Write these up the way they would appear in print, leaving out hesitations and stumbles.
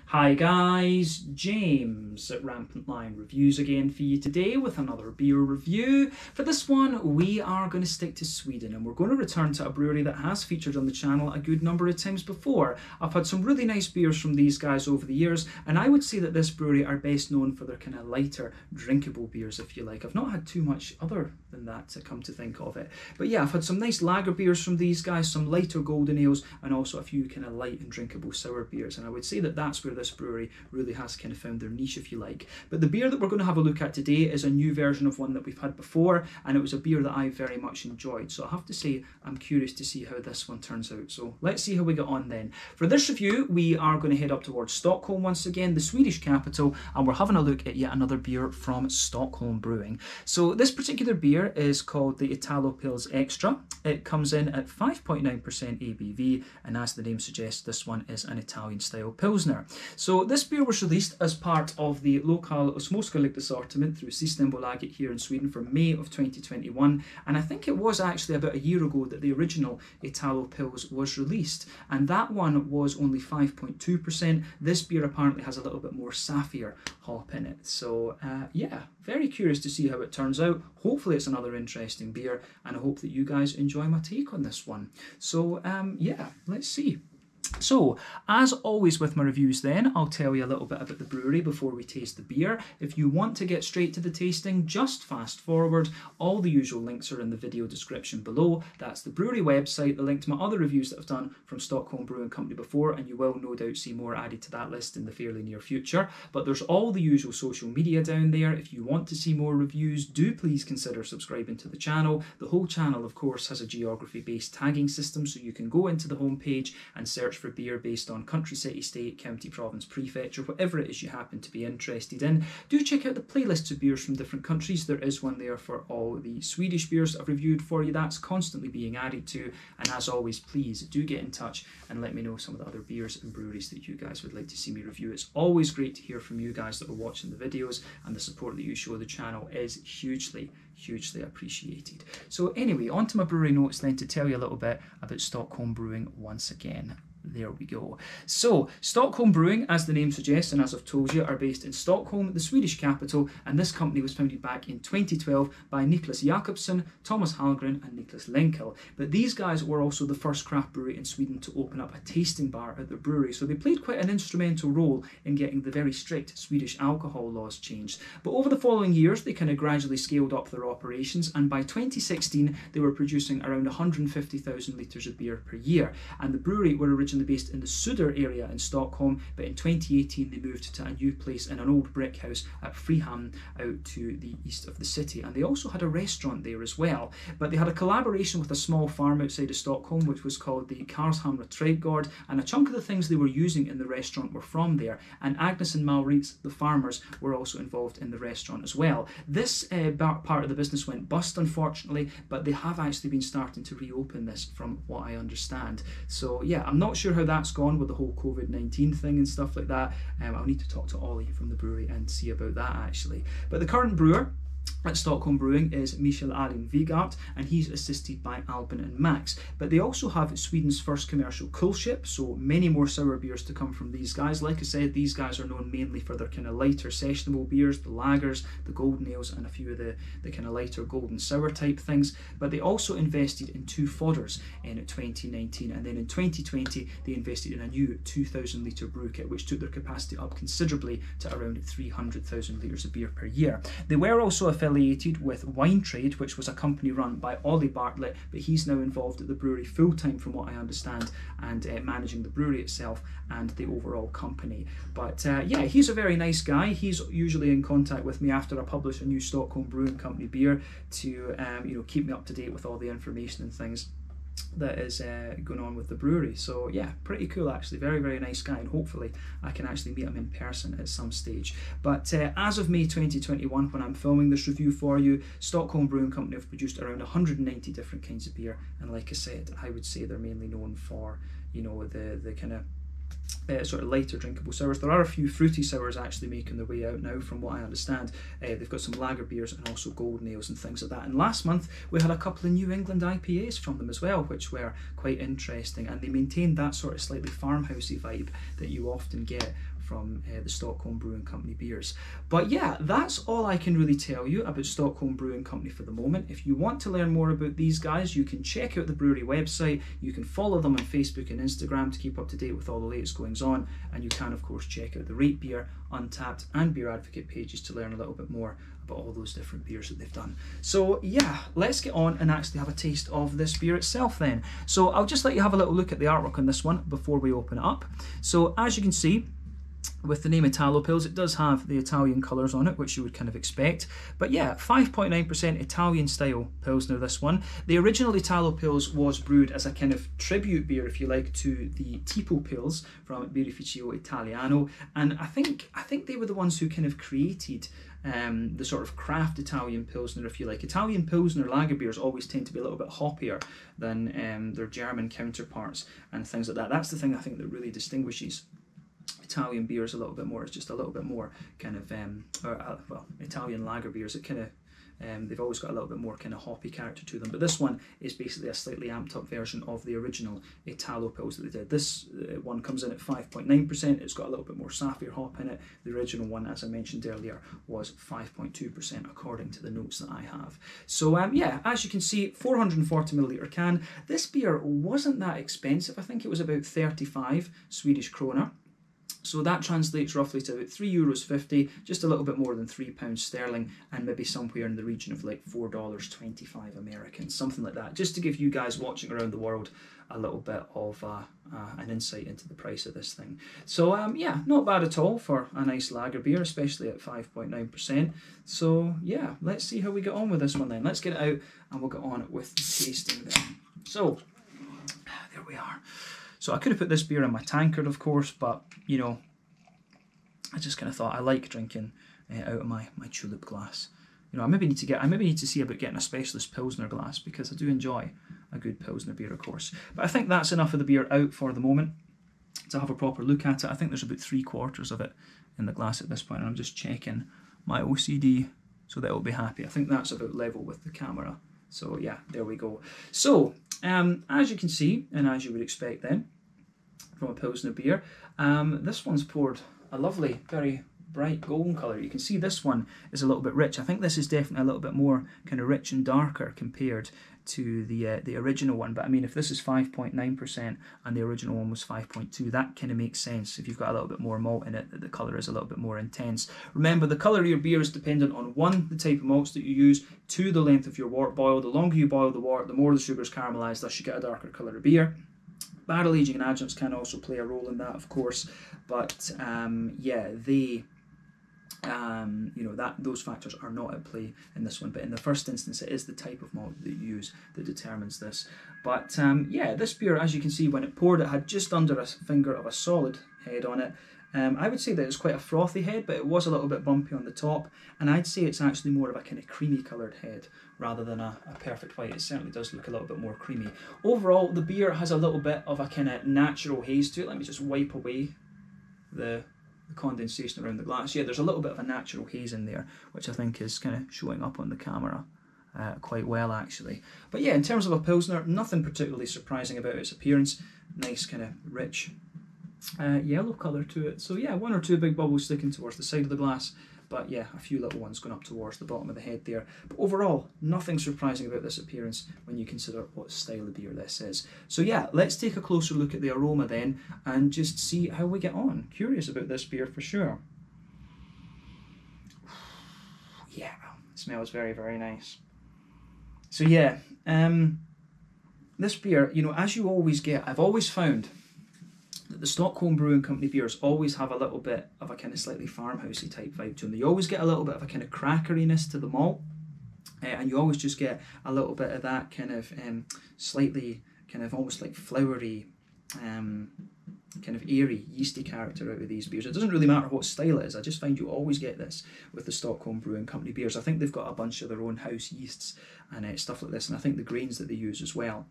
Hi guys, James at Rampant Lion Reviews again for you today with another beer review. For this one, we are going to stick to Sweden and we're going to return to a brewery that has featured on the channel a good number of times before. I've had some really nice beers from these guys over the years, and I would say that this brewery are best known for their kind of lighter, drinkable beers, if you like. I've not had too much other than that to come to think of it. But yeah, I've had some nice lager beers from these guys, some lighter golden ales, and also a few kind of light and drinkable sour beers. And I would say that that's where this brewery really has kind of found their niche, if you like. But the beer that we're going to have a look at today is a new version of one that we've had before, and it was a beer that I very much enjoyed. So I have to say, I'm curious to see how this one turns out. So let's see how we get on then. For this review, we are going to head up towards Stockholm once again, the Swedish capital, and we're having a look at yet another beer from Stockholm Brewing. So this particular beer is called the Italo Pils Extra. It comes in at 5.9% ABV, and as the name suggests, this one is an Italian style Pilsner. So this beer was released as part of the local Småskaligt assortment through Systembolaget here in Sweden for May of 2021, and I think it was actually about a year ago that the original Italo Pils was released, and that one was only 5.2%. This beer apparently has a little bit more sapphire hop in it. So yeah, very curious to see how it turns out. Hopefully it's another interesting beer, and I hope that you guys enjoy my take on this one. So yeah, let's see. So, as always with my reviews then, I'll tell you a little bit about the brewery before we taste the beer. If you want to get straight to the tasting, just fast forward. All the usual links are in the video description below. That's the brewery website, the link to my other reviews that I've done from Stockholm Brewing Company before, and you will no doubt see more added to that list in the fairly near future. But there's all the usual social media down there. If you want to see more reviews, do please consider subscribing to the channel. The whole channel, of course, has a geography-based tagging system, so you can go into the homepage and search for beer based on country, city, state, county, province, prefecture, whatever it is you happen to be interested in. Do check out the playlists of beers from different countries. There is one there for all the Swedish beers that I've reviewed for you. That's constantly being added to. And as always, please do get in touch and let me know some of the other beers and breweries that you guys would like to see me review. It's always great to hear from you guys that are watching the videos, and the support that you show the channel is hugely appreciated. So anyway, on to my brewery notes then to tell you a little bit about Stockholm Brewing once again. There we go. So, Stockholm Brewing, as the name suggests, and as I've told you, are based in Stockholm, the Swedish capital, and this company was founded back in 2012 by Niklas Jakobsson, Thomas Hallgren, and Niklas Lenkel. But these guys were also the first craft brewery in Sweden to open up a tasting bar at their brewery, so they played quite an instrumental role in getting the very strict Swedish alcohol laws changed. But over the following years, they kind of gradually scaled up their operations, and by 2016, they were producing around 150,000 litres of beer per year. And the brewery were originally based in the Söder area in Stockholm, but in 2018 they moved to a new place in an old brick house at Frihamn out to the east of the city, and they also had a restaurant there as well. But they had a collaboration with a small farm outside of Stockholm which was called the Karlshamra Trädgård, and a chunk of the things they were using in the restaurant were from there, and Agnes and Maurits, the farmers, were also involved in the restaurant as well. This part of the business went bust, unfortunately, but they have actually been starting to reopen this from what I understand. So yeah, I'm not sure how that's gone with the whole COVID-19 thing and stuff like that. I'll need to talk to Ollie from the brewery and see about that actually. But the current brewer at Stockholm Brewing is Michael Alin Vigart, and he's assisted by Albin and Max. But they also have Sweden's first commercial cool ship, so many more sour beers to come from these guys. Like I said, these guys are known mainly for their kind of lighter sessionable beers, the lagers, the golden ales, and a few of the kind of lighter golden sour type things. But they also invested in 2 fodders in 2019, and then in 2020 they invested in a new 2,000 litre brew kit, which took their capacity up considerably to around 300,000 litres of beer per year. They were also affiliated with Wine Trade, which was a company run by Ollie Bartlett, but he's now involved at the brewery full-time from what I understand, and managing the brewery itself and the overall company. But yeah, he's a very nice guy. He's usually in contact with me after I publish a new Stockholm Brewing Company beer to you know, keep me up to date with all the information and things that is going on with the brewery. So yeah, pretty cool actually. Very nice guy, and hopefully I can actually meet him in person at some stage. But as of May 2021, when I'm filming this review for you, Stockholm Brewing Company have produced around 190 different kinds of beer, and like I said, I would say they're mainly known for, you know, the kind of sort of lighter drinkable sours. There are a few fruity sours actually making their way out now from what I understand. They've got some lager beers and also golden ales and things like that. And last month we had a couple of New England IPAs from them as well, which were quite interesting, and they maintained that sort of slightly farmhousey vibe that you often get from the Stockholm Brewing Company beers. But yeah, that's all I can really tell you about Stockholm Brewing Company for the moment. If you want to learn more about these guys, you can check out the brewery website, you can follow them on Facebook and Instagram to keep up to date with all the latest goings on, and you can of course check out the Rate Beer, Untappd and Beer Advocate pages to learn a little bit more about all those different beers that they've done. So yeah, let's get on and actually have a taste of this beer itself then. So I'll just let you have a little look at the artwork on this one before we open it up. So as you can see, with the name Italo Pils, it does have the Italian colours on it, which you would kind of expect. But yeah, 5.9% Italian style Pilsner, this one. The original Italo Pils was brewed as a kind of tribute beer, if you like, to the Tipo Pils from Birrificio Italiano. And I think they were the ones who kind of created the sort of craft Italian Pilsner, if you like. Italian Pilsner lager beers always tend to be a little bit hoppier than their German counterparts and things like that. That's the thing I think that really distinguishes Italian beers a little bit more. It's just a little bit more kind of well, Italian lager beers, it kind of they've always got a little bit more kind of hoppy character to them, but this one is basically a slightly amped up version of the original Italo Pils that they did. This one comes in at 5.9%. It's got a little bit more sapphire hop in it. The original one, as I mentioned earlier, was 5.2% according to the notes that I have. So yeah, as you can see, 440ml can. This beer wasn't that expensive. I think it was about 35 Swedish krona. So that translates roughly to about €3.50, just a little bit more than £3 sterling, and maybe somewhere in the region of like $4.25 American, something like that, just to give you guys watching around the world a little bit of an insight into the price of this thing. So yeah, not bad at all for a nice lager beer, especially at 5.9%. So yeah, let's see how we get on with this one then. Let's get it out and we'll get on with the tasting then. So there we are. So I could have put this beer in my tankard, of course, but, you know, I just kind of thought I like drinking out of my tulip glass. You know, I maybe need to see about getting a specialist Pilsner glass, because I do enjoy a good Pilsner beer, of course. But I think that's enough of the beer out for the moment to have a proper look at it. I think there's about 3/4 of it in the glass at this point, and I'm just checking my OCD so that it'll be happy. I think that's about level with the camera. So yeah, there we go. So as you can see, and as you would expect then from a Pilsner beer, this one's poured a lovely, very bright golden colour. You can see this one is a little bit rich. I think this is definitely a little bit more kind of rich and darker compared to the original one. But I mean, if this is 5.9% and the original one was 5.2, that kind of makes sense. If you've got a little bit more malt in it, that the colour is a little bit more intense. Remember, the colour of your beer is dependent on 1, the type of malts that you use, 2, the length of your wort boil. The longer you boil the wort, the more the sugar is caramelised, thus you get a darker colour of beer. Barrel aging and adjuncts can also play a role in that, of course, but yeah, they you know, those factors are not at play in this one. But in the first instance, it is the type of malt that you use that determines this. But yeah, this beer, as you can see, when it poured, it had just under a finger of a solid head on it. I would say that it's quite a frothy head, but it was a little bit bumpy on the top, and I'd say it's actually more of a kind of creamy coloured head rather than a perfect white. It certainly does look a little bit more creamy. Overall, the beer has a little bit of a kind of natural haze to it. Let me just wipe away the condensation around the glass. Yeah, there's a little bit of a natural haze in there, which I think is kind of showing up on the camera quite well, actually. But yeah, in terms of a Pilsner, nothing particularly surprising about its appearance. Nice kind of rich yellow colour to it. So yeah, 1 or 2 big bubbles sticking towards the side of the glass, but yeah, a few little ones going up towards the bottom of the head there. But overall, nothing surprising about this appearance when you consider what style of beer this is. So yeah, let's take a closer look at the aroma then and just see how we get on. Curious about this beer for sure. Yeah, it smells very, very nice. So yeah, this beer, you know, as you always get, I've always found that the Stockholm Brewing Company beers always have a little bit of a kind of slightly farmhousey type vibe to them. You always get a little bit of a kind of crackeriness to the malt, and you always just get a little bit of that kind of slightly kind of almost like flowery, kind of airy, yeasty character out of these beers. It doesn't really matter what style it is. I just find you always get this with the Stockholm Brewing Company beers. I think they've got a bunch of their own house yeasts and stuff like this, and I think the grains that they use as well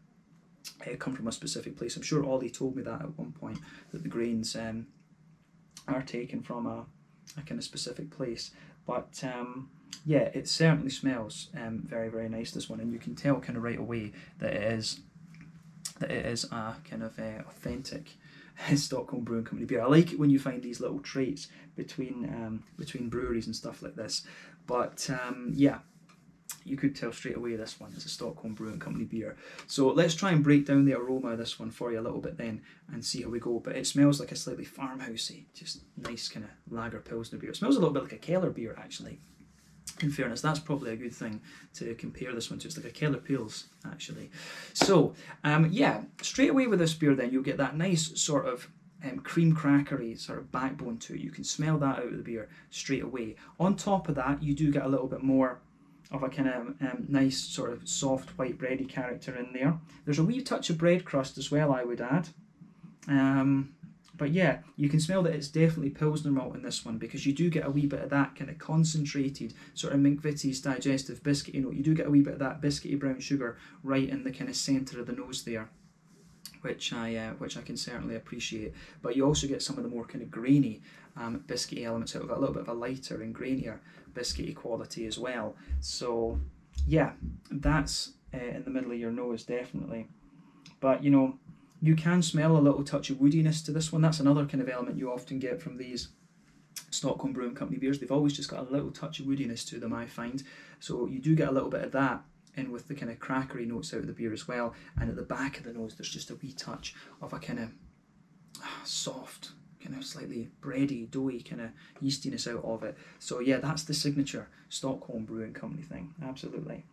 come from a specific place. I'm sure Ollie told me that at one point, that the grains are taken from a kind of specific place. But yeah, it certainly smells very, very nice, this one, and you can tell kind of right away that it is a kind of authentic Stockholm Brewing Company beer. I like it when you find these little traits between breweries and stuff like this. But yeah, you could tell straight away this one is a Stockholm Brewing Company beer. So let's try and break down the aroma of this one for you a little bit then and see how we go. But it smells like a slightly farmhousey, just nice kind of lager pilsner beer. It smells a little bit like a Keller beer actually. In fairness, that's probably a good thing to compare this one to. It's like a Keller Pils, actually. So, yeah, straight away with this beer then, you'll get that nice sort of cream crackery sort of backbone to it. You can smell that out of the beer straight away. On top of that, you do get a little bit more of a kind of nice sort of soft white bready character in there. There's a wee touch of bread crust as well, I would add. But yeah, you can smell that it's definitely Pilsner malt in this one, because you do get a wee bit of that kind of concentrated sort of McVitie's digestive biscuity note. You do get a wee bit of that biscuity brown sugar right in the kind of centre of the nose there, which I can certainly appreciate. But you also get some of the more kind of grainy biscuity elements. It'll got a little bit of a lighter and grainier biscuity quality as well. So yeah, that's in the middle of your nose definitely. But you know, you can smell a little touch of woodiness to this one. That's another kind of element you often get from these Stockholm Brewing Company beers. They've always just got a little touch of woodiness to them, I find. So you do get a little bit of that in with the kind of crackery notes out of the beer as well. And at the back of the nose, there's just a wee touch of a kind of soft, kind of slightly bready, doughy kind of yeastiness out of it. So yeah, that's the signature Stockholm Brewing Company thing, absolutely.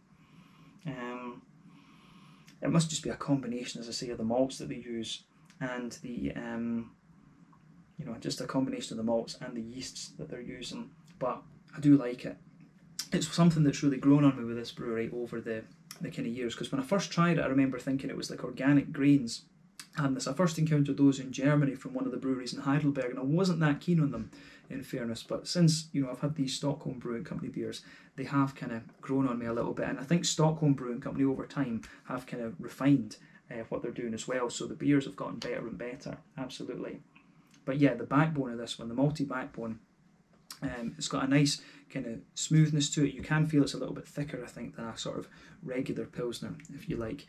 It must just be a combination, as I say, of the malts that they use and the, you know, just a combination of the malts and the yeasts that they're using. But I do like it. It's something that's really grown on me with this brewery over the kind of years, because when I first tried it, I remember thinking it was like organic grains. And this, I first encountered those in Germany from one of the breweries in Heidelberg, and I wasn't that keen on them, in fairness. But since, you know, I've had these Stockholm Brewing Company beers, they have kind of grown on me a little bit. And I think Stockholm Brewing Company over time have kind of refined what they're doing as well. So the beers have gotten better and better, absolutely. But yeah, the backbone of this one, the malty backbone, it's got a nice kind of smoothness to it. You can feel it's a little bit thicker, I think, than a sort of regular Pilsner, if you like.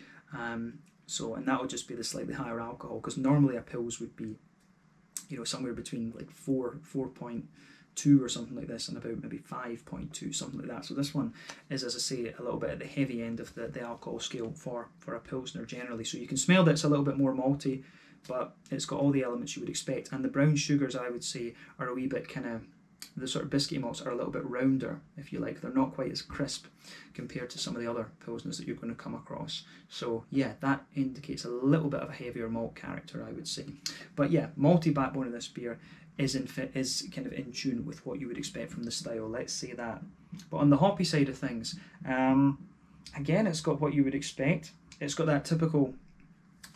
So, and that would just be the slightly higher alcohol, because normally a Pils would be, you know, somewhere between like 4.2 or something like this, and about maybe 5.2, something like that. So this one is, as I say, a little bit at the heavy end of the alcohol scale for a Pilsner generally. So you can smell that it's a little bit more malty, but it's got all the elements you would expect. And the brown sugars, I would say, are a wee bit kind of, the sort of biscuity malts are a little bit rounder, if you like. They're not quite as crisp compared to some of the other Pilsners that you're going to come across. So yeah, that indicates a little bit of a heavier malt character, I would say. But yeah, malty backbone of this beer is kind of in tune with what you would expect from the style, let's say that. But on the hoppy side of things, again, it's got what you would expect. It's got that typical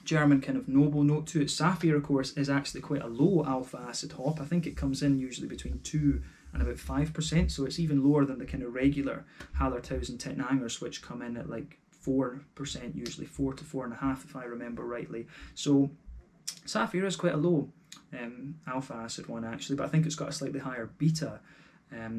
German kind of noble note to it. Sapphire, of course, is actually quite a low alpha acid hop. I think it comes in usually between 2 and about 5%, so it's even lower than the kind of regular Hallertausen Tettnangers, which come in at like 4%, usually 4 to 4.5%, if I remember rightly. So Sapphire is quite a low alpha acid one actually, but I think it's got a slightly higher beta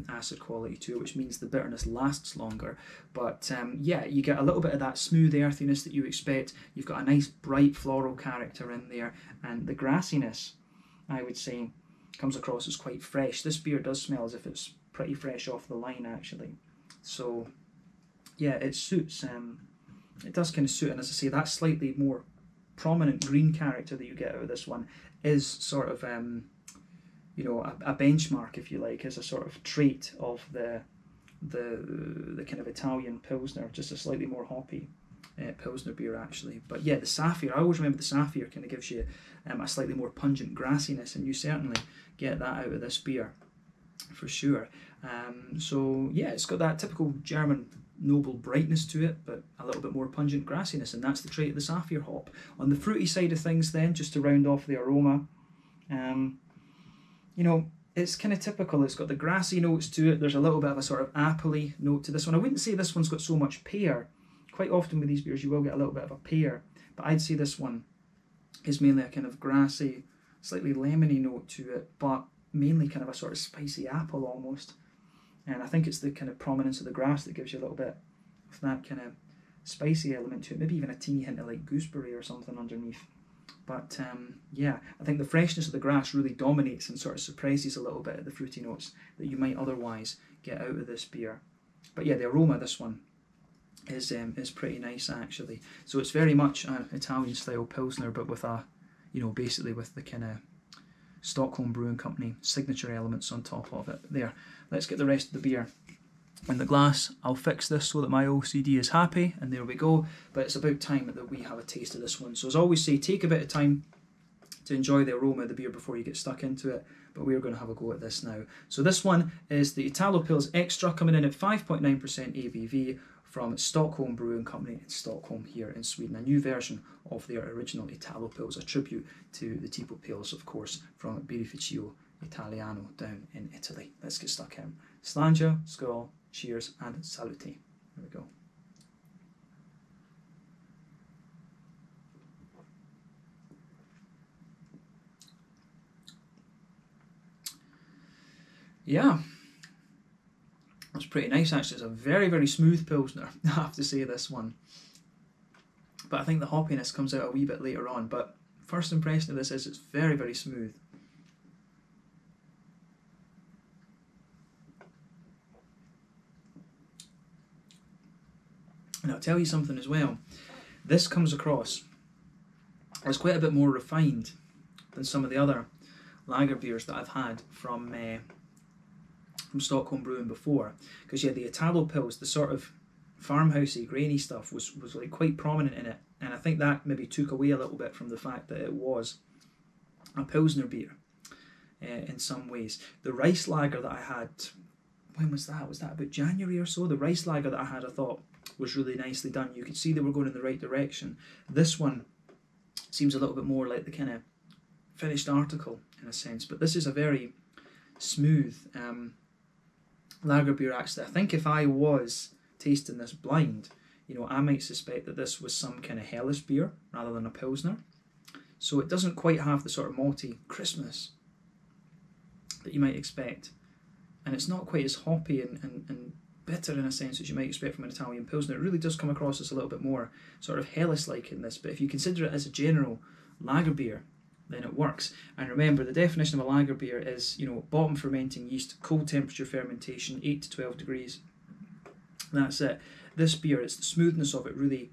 acid quality to it, which means the bitterness lasts longer. But yeah, you get a little bit of that smooth earthiness that you expect. You've got a nice bright floral character in there, and the grassiness, I would say, comes across as quite fresh. This beer does smell as if it's pretty fresh off the line actually. So yeah, it suits, it does kind of suit. And as I say, that slightly more prominent green character that you get out of this one is sort of you know, a benchmark, if you like, as a sort of trait of the kind of Italian Pilsner, just a slightly more hoppy Pilsner beer actually. But yeah, the Sapphire, I always remember the Sapphire kind of gives you a slightly more pungent grassiness, and you certainly get that out of this beer for sure. So yeah, it's got that typical German noble brightness to it, but a little bit more pungent grassiness, and that's the trait of the Sapphire hop. On the fruity side of things then, just to round off the aroma, you know, it's kind of typical. It's got the grassy notes to it. There's a little bit of a sort of apple-y note to this one. I wouldn't say this one's got so much pear. Quite often with these beers you will get a little bit of a pear, but I'd say this one is mainly a kind of grassy, slightly lemony note to it, but mainly kind of a sort of spicy apple almost. And I think it's the kind of prominence of the grass that gives you a little bit of that kind of spicy element to it, maybe even a teeny hint of like gooseberry or something underneath. But yeah, I think the freshness of the grass really dominates and sort of suppresses a little bit of the fruity notes that you might otherwise get out of this beer. But yeah, the aroma of this one is pretty nice actually. So it's very much an Italian style Pilsner, but with a, you know, basically with the kind of Stockholm Brewing Company signature elements on top of it. There, let's get the rest of the beer in the glass. I'll fix this so that my OCD is happy, and there we go. But it's about time that we have a taste of this one. So as I always say, take a bit of time to enjoy the aroma of the beer before you get stuck into it. But we're going to have a go at this now. So this one is the Italo Pils Extra, coming in at 5.9% ABV from Stockholm Brewing Company in Stockholm here in Sweden. A new version of their original Italo Pils, a tribute to the Tipo Pils, of course, from Birrificio Italiano down in Italy. Let's get stuck in. Slangia, skål, cheers, and salute. Here we go. Yeah, that's pretty nice actually. It's a very, very smooth Pilsner, I have to say, this one. But I think the hoppiness comes out a wee bit later on. But first impression of this is it's very, very smooth. And I'll tell you something as well. This comes across as quite a bit more refined than some of the other lager beers that I've had from Stockholm Brewing before. Because yeah, the Italo Pils, the sort of farmhousey, grainy stuff was like quite prominent in it, and I think that maybe took away a little bit from the fact that it was a Pilsner beer in some ways. The rice lager that I had, when was that? Was that about January or so? The rice lager that I had, I thought, was really nicely done. You could see they were going in the right direction. This one seems a little bit more like the kind of finished article in a sense, but this is a very smooth lager beer actually. I think if I was tasting this blind, you know, I might suspect that this was some kind of Helles beer rather than a Pilsner. So it doesn't quite have the sort of malty crispness that you might expect, and it's not quite as hoppy and bitter in a sense as you might expect from an Italian Pilsner. It really does come across as a little bit more sort of Helles-like in this, but if you consider it as a general lager beer, then it works. And remember, the definition of a lager beer is, you know, bottom fermenting yeast, cold temperature fermentation, 8 to 12 degrees. That's it. This beer, it's the smoothness of it really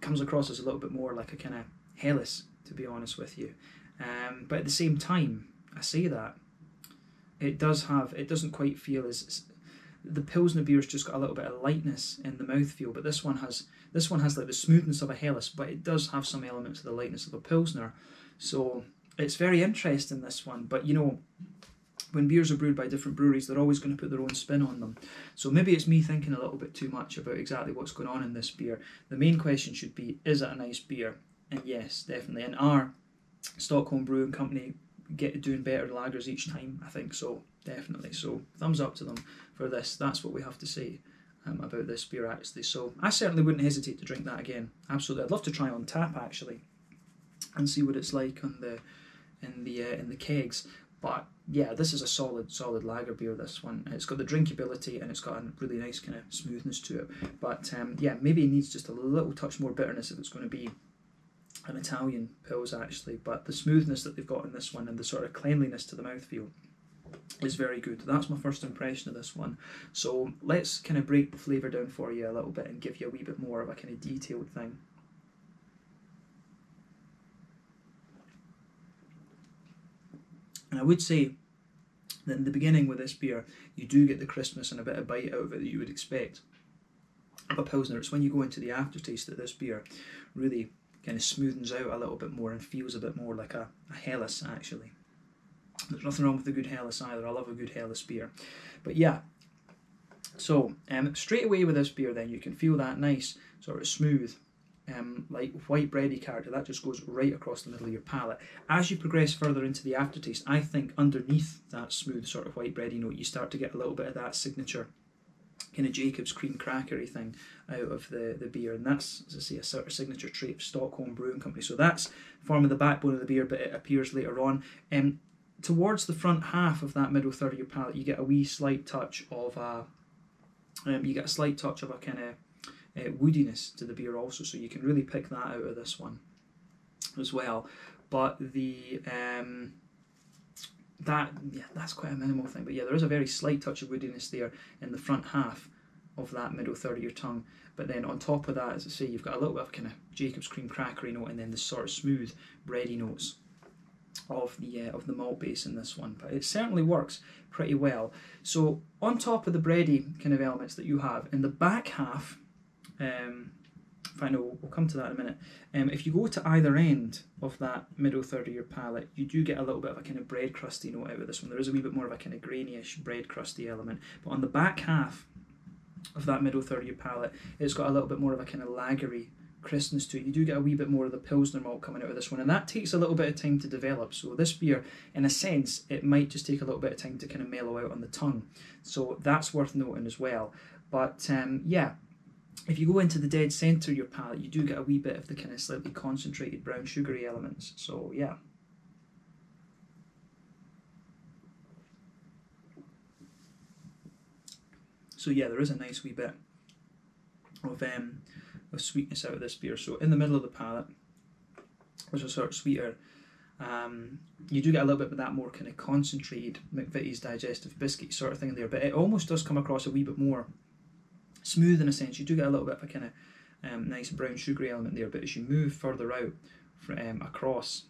comes across as a little bit more like a kind of Helles, to be honest with you. But at the same time, I say that, it doesn't quite feel as, the Pilsner beer's just got a little bit of lightness in the mouthfeel, but this one has like the smoothness of a Helles, but it does have some elements of the lightness of a Pilsner. So it's very interesting, this one. But you know, when beers are brewed by different breweries, they're always going to put their own spin on them. So maybe it's me thinking a little bit too much about exactly what's going on in this beer. The main question should be, is it a nice beer? And yes, definitely. And our Stockholm Brewing Company doing better lagers each time? I think so, definitely. So thumbs up to them for this. That's what we have to say about this beer actually. So I certainly wouldn't hesitate to drink that again. Absolutely. I'd love to try on tap actually and see what it's like on in the kegs. But yeah, this is a solid lager beer, this one. It's got the drinkability and it's got a really nice kind of smoothness to it. But yeah, maybe it needs just a little touch more bitterness if it's going to be an Italian Pils actually. But the smoothness that they've got in this one and the sort of cleanliness to the mouthfeel is very good. That's my first impression of this one. So let's kind of break the flavour down for you a little bit and give you a wee bit more of a kind of detailed thing. And I would say that in the beginning with this beer, you do get the crispness and a bit of bite out of it that you would expect of a Pilsner. It's when you go into the aftertaste that this beer really kind of smoothens out a little bit more and feels a bit more like a Helles actually. There's nothing wrong with a good Helles either. I love a good Helles beer. But yeah, so straight away with this beer then you can feel that nice sort of smooth like white bready character that just goes right across the middle of your palate. As you progress further into the aftertaste, I think underneath that smooth sort of white bready note you start to get a little bit of that signature kind of Jacob's cream crackery thing out of the beer, and that's, as I say, a sort of signature trait of Stockholm Brewing Company. So that's forming the backbone of the beer, but it appears later on. Towards the front half of that middle third of your palate, you get a wee slight touch of a kind of woodiness to the beer also, so you can really pick that out of this one. as well. But the that's quite a minimal thing. But yeah, there is a very slight touch of woodiness there in the front half of that middle third of your tongue. But then on top of that, as I say, you've got a little bit of kind of Jacob's cream crackery note, and then the sort of smooth bready notes of the malt base in this one. But it certainly works pretty well. So on top of the bready kind of elements that you have in the back half, we'll come to that in a minute. If you go to either end of that middle third of your palate, you do get a little bit of a kind of bread crusty note out of this one. There is a wee bit more of a kind of grainy-ish bread crusty element. But on the back half of that middle third of your palate, it's got a little bit more of a kind of lagery crispness to it. You do get a wee bit more of the Pilsner malt coming out of this one, and that takes a little bit of time to develop. So this beer, in a sense, it might just take a little bit of time to kind of mellow out on the tongue. So that's worth noting as well. But yeah, if you go into the dead centre of your palate, you do get a wee bit of the kind of slightly concentrated brown sugary elements. So yeah. So yeah, there is a nice wee bit of sweetness out of this beer. So in the middle of the palate, which is sort of sweeter, you do get a little bit of that more kind of concentrated McVitie's digestive biscuit sort of thing there, but it almost does come across a wee bit more smooth in a sense. You do get a little bit of a kind of nice brown sugary element there, but as you move further out across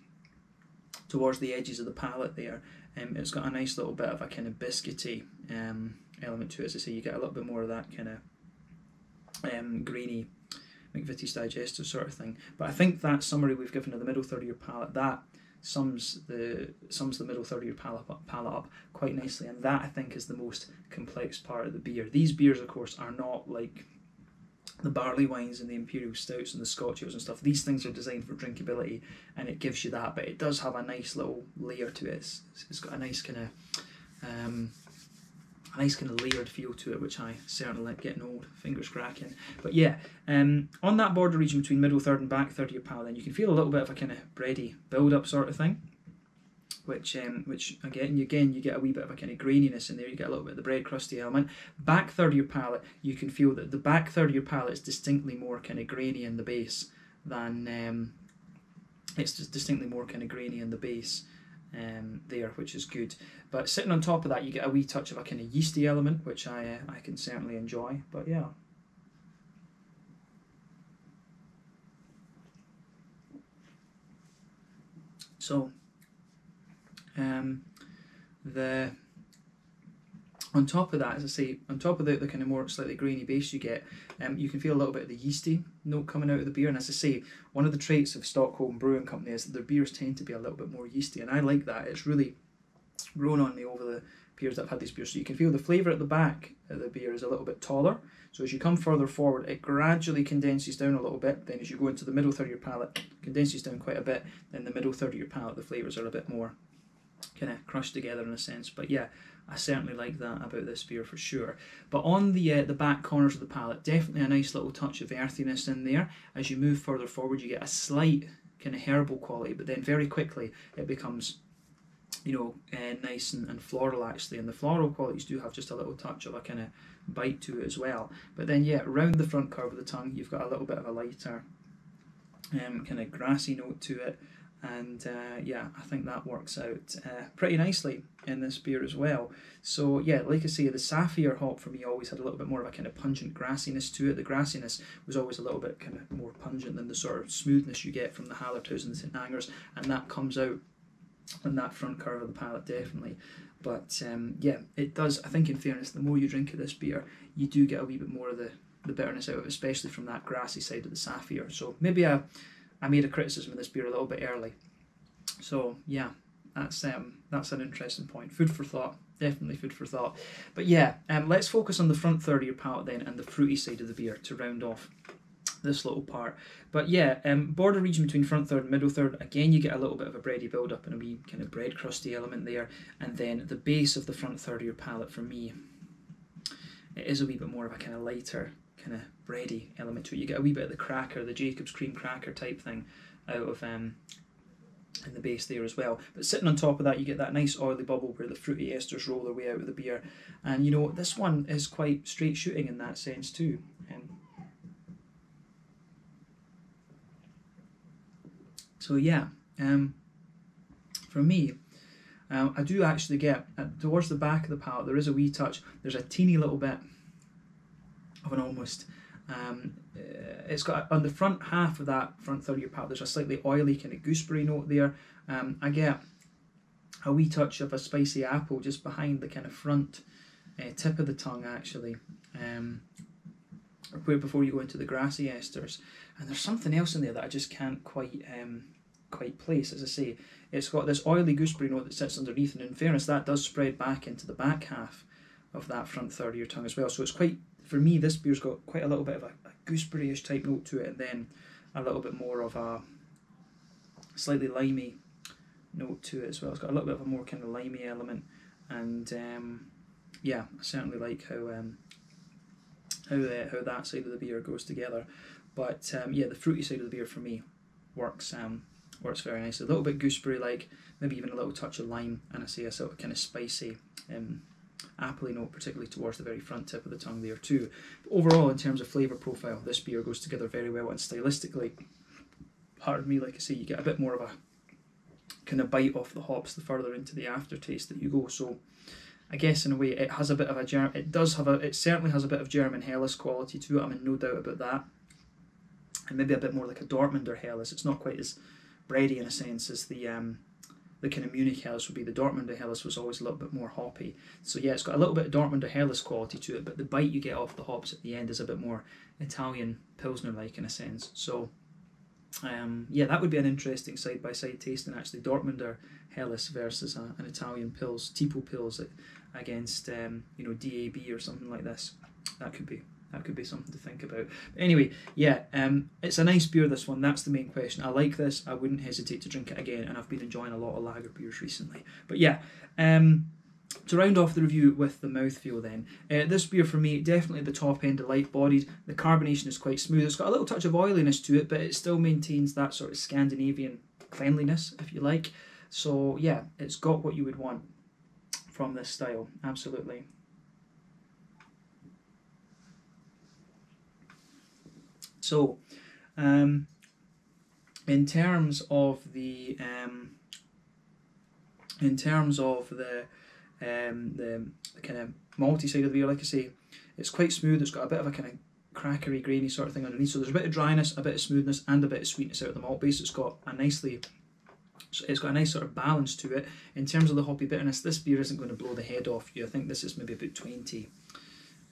towards the edges of the palate there, it's got a nice little bit of a kind of biscuity element to it. As I say, you get a little bit more of that kind of grainy McVitie's digestive sort of thing. But I think that summary we've given of the middle third of your palate, that sums the middle third of your palate up quite nicely, and that I think is the most complex part of the beer. These beers, of course, are not like the barley wines and the imperial stouts and the scotch ales and stuff. These things are designed for drinkability, and it gives you that, but it does have a nice little layer to it. It's got a nice kind of layered feel to it, which I certainly like. Getting old, fingers cracking. But yeah, on that border region between middle third and back third of your palate, then you can feel a little bit of a kind of bready build-up sort of thing, which again you get a wee bit of a kind of graininess in there. You get a little bit of the bread crusty element. Back third of your palate, you can feel that the back third of your palate is distinctly more kind of grainy in the base than it's just distinctly more kind of grainy in the base. There, which is good. But sitting on top of that, you get a wee touch of a kind of yeasty element, which I can certainly enjoy. But yeah. So, on top of that, as I say, on top of the kind of more slightly grainy base you get, you can feel a little bit of the yeasty note coming out of the beer. And as I say, one of the traits of Stockholm Brewing Company is that their beers tend to be a little bit more yeasty, and I like that. It's really grown on me over the years that I've had these beers. So you can feel the flavour at the back of the beer is a little bit taller. So as you come further forward, it gradually condenses down a little bit. Then as you go into the middle third of your palate, condenses down quite a bit. Then the middle third of your palate, the flavours are a bit more kind of crushed together in a sense. But yeah, I certainly like that about this beer for sure. But on the back corners of the palate, definitely a nice little touch of earthiness in there. As you move further forward, you get a slight kind of herbal quality, but then very quickly it becomes, nice and floral actually. And the floral qualities do have just a little touch of a kind of bite to it as well. But then yeah, round the front curve of the tongue, you've got a little bit of a lighter kind of grassy note to it. And yeah, I think that works out pretty nicely in this beer as well. So yeah, like I say, the Sapphire hop for me always had a little bit more of a kind of pungent grassiness to it. The grassiness was always a little bit kind of more pungent than the sort of smoothness you get from the Hallertaus and the St. Angers, and that comes out in that front curve of the palate definitely. But yeah, it does, I think in fairness, the more you drink of this beer, you do get a wee bit more of the bitterness out of it, especially from that grassy side of the Sapphire. So maybe I made a criticism of this beer a little bit early. So yeah, that's an interesting point. Food for thought, definitely food for thought. But yeah, let's focus on the front third of your palate then and the fruity side of the beer to round off this little part. But yeah, border region between front third and middle third, again you get a little bit of a bready build up and a wee kind of bread crusty element there. And then the base of the front third of your palate, for me, it is a wee bit more of a kind of lighter kind of bready element to it. You get a wee bit of the cracker, the Jacob's cream cracker type thing out of in the base there as well. But sitting on top of that, you get that nice oily bubble where the fruity esters roll their way out of the beer. And this one is quite straight shooting in that sense too. So yeah, for me, I do actually get, towards the back of the palate, there is a wee touch, there's a teeny little bit of an almost, it's got, on the front half of that front third of your palate, there's a slightly oily kind of gooseberry note there. I get a wee touch of a spicy apple just behind the kind of front tip of the tongue, actually, before you go into the grassy esters. And there's something else in there that I just can't quite place. As I say, it's got this oily gooseberry note that sits underneath, and in fairness, that does spread back into the back half of that front third of your tongue as well. So it's quite, for me, this beer's got quite a little bit of a gooseberry-ish type note to it, and then a little bit more of a slightly limey note to it as well. It's got a little bit of a more kind of limey element, and yeah, I certainly like how that side of the beer goes together. But yeah, the fruity side of the beer for me works very nicely. A little bit gooseberry-like, maybe even a little touch of lime, and I say a sort of kind of spicy appley note, particularly towards the very front tip of the tongue there too. But overall, in terms of flavour profile, this beer goes together very well, and stylistically, pardon me, like I say, you get a bit more of a kind of bite off the hops the further into the aftertaste that you go. So I guess in a way it has a bit of a it certainly has a bit of German Helles quality to it. I'm in no doubt about that, and maybe a bit more like a Dortmunder Helles. It's not quite as bready in a sense as the kind of Munich Helles would be. The Dortmunder Helles was always a little bit more hoppy. So yeah, it's got a little bit of Dortmunder Helles quality to it, but the bite you get off the hops at the end is a bit more Italian Pilsner-like in a sense. So yeah, that would be an interesting side-by-side tasting actually. Dortmunder Helles versus an Italian Pils, Tipo Pils against you know, DAB or something like this. That could be something to think about. But anyway, yeah, it's a nice beer, this one. That's the main question. I like this. I wouldn't hesitate to drink it again, and I've been enjoying a lot of lager beers recently. But yeah, to round off the review with the mouthfeel then, this beer for me, definitely at the top end, light bodied. The carbonation is quite smooth. It's got a little touch of oiliness to it, but it still maintains that sort of Scandinavian cleanliness, if you like. So yeah, it's got what you would want from this style, absolutely. So, in terms of the kind of malty side of the beer, like I say, it's quite smooth. It's got a bit of a kind of crackery, grainy sort of thing underneath. So there's a bit of dryness, a bit of smoothness, and a bit of sweetness out of the malt base. It's got a nice sort of balance to it. In terms of the hoppy bitterness, this beer isn't going to blow the head off you. I think this is maybe about 20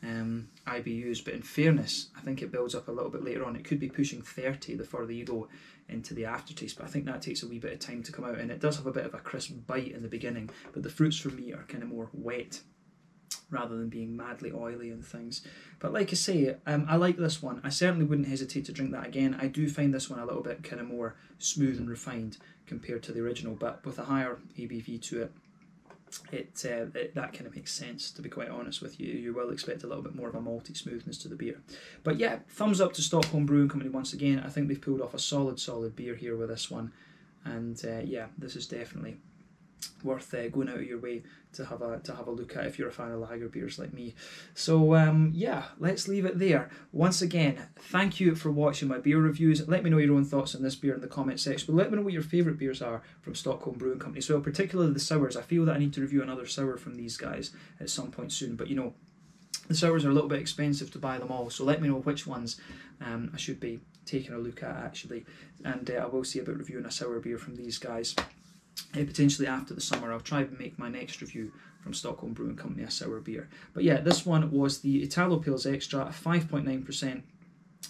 IBUs, but in fairness, I think it builds up a little bit later on. It could be pushing 30 the further you go into the aftertaste, but I think that takes a wee bit of time to come out, and it does have a bit of a crisp bite in the beginning, but the fruits for me are kind of more wet rather than being madly oily and things. But like I say, I like this one. I certainly wouldn't hesitate to drink that again. I do find this one a little bit kind of more smooth and refined compared to the original, but with a higher ABV to it, that kind of makes sense, to be quite honest with you. You will expect a little bit more of a malty smoothness to the beer. But yeah, thumbs up to Stockholm Brewing Company once again. I think they've pulled off a solid beer here with this one, and yeah, this is definitely worth going out of your way to have a look at if you're a fan of lager beers like me. So yeah, let's leave it there. Once again, thank you for watching my beer reviews. Let me know your own thoughts on this beer in the comment section, but let me know what your favourite beers are from Stockholm Brewing Company as well, particularly the sours. I feel that I need to review another sour from these guys at some point soon, but you know, the sours are a little bit expensive to buy them all, so let me know which ones I should be taking a look at actually, and I will see about reviewing a sour beer from these guys. Potentially after the summer. I'll try and make my next review from Stockholm Brewing Company a sour beer. But yeah, this one was the Italo Pils Extra, a 5.9%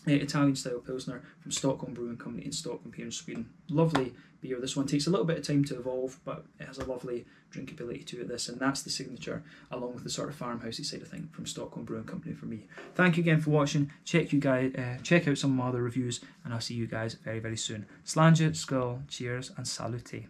Italian style Pilsner from Stockholm Brewing Company in Stockholm here in Sweden. Lovely beer. This one takes a little bit of time to evolve, but it has a lovely drinkability to it, this, and that's the signature, along with the sort of farmhousey side of thing from Stockholm Brewing Company for me. Thank you again for watching. Check out some of my other reviews, and I'll see you guys very, very soon. Slange, skull, cheers, and salute.